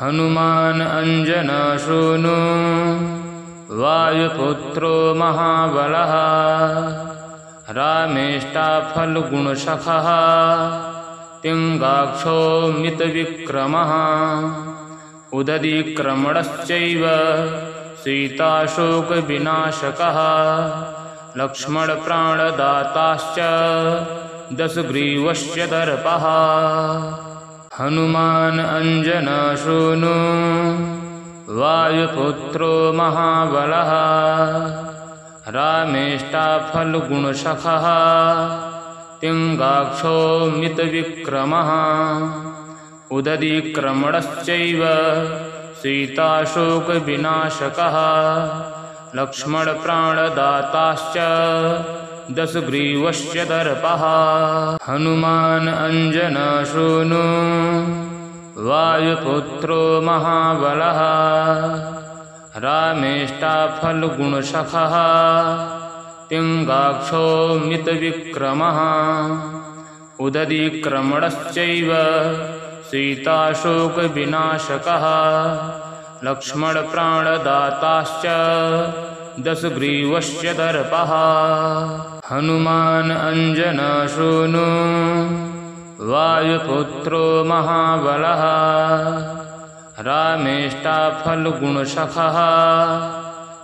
हनुमान अंजनसूनु वायुपुत्रो महाबलः रामेष्टाफलगुणसखः तिङ्गाक्षो मितविक्रमः उदधिक्रमणश्चैव सीताशोकविनाशकः लक्ष्मणप्राणदाताश्च दशग्रीवस्य दर्पः हनुमान अंजनसूनु वायुपुत्रो महाबलः रामेष्टाफलगुणसखः तिङ्गाक्षो मितविक्रमः उदधिक्रमणश्चैव सीताशोकविनाशकः लक्ष्मणप्राणदाताश्च दशग्रीवस्य दर्पः हनुमान अंजनसूनु वायुपुत्रो महाबलः रामेष्टाफलगुणसखः तिङ्गाक्षो मितविक्रमः उदधिक्रमणश्चैव सीताशोकविनाशकः लक्ष्मणप्राणदाताश्च दशग्रीवस्य दर्पः हनुमान अंजनसूनु वायुपुत्रो महाबलः रामेष्टाफलगुणसखः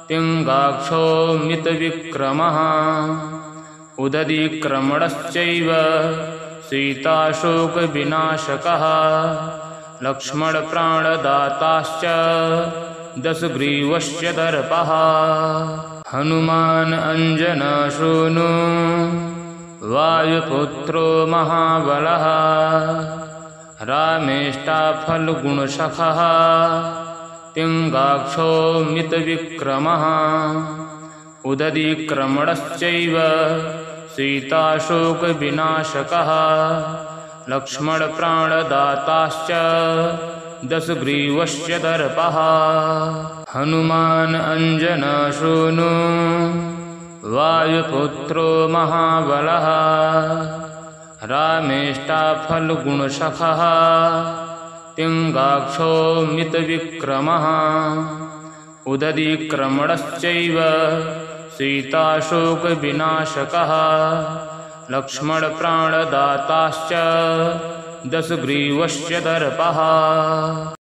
तिङ्गाक्षो मितविक्रमः उदधिक्रमणश्चैव सीताशोकविनाशकः लक्ष्मणप्राणदाताश्च दशग्रीवस्य दर्पः हनुमान अंजनसूनु वायुपुत्रो महाबलः रामेष्टाफलगुणसखः तिङ्गाक्षो मितविक्रमः उदधिक्रमणश्चैव सीताशोकविनाशकः लक्ष्मणप्राणदाताश्च दशग्रीवस्य दर्पः हनुमान अंजनसूनु वायुपुत्रो महाबलः रामेष्टाफलगुणसखः तिङ्गाक्षो मितविक्रमः उदधिक्रमणश्चैव सीताशोकविनाशकः लक्ष्मणप्राणदाताश्च दशग्रीवस्य दर्पः।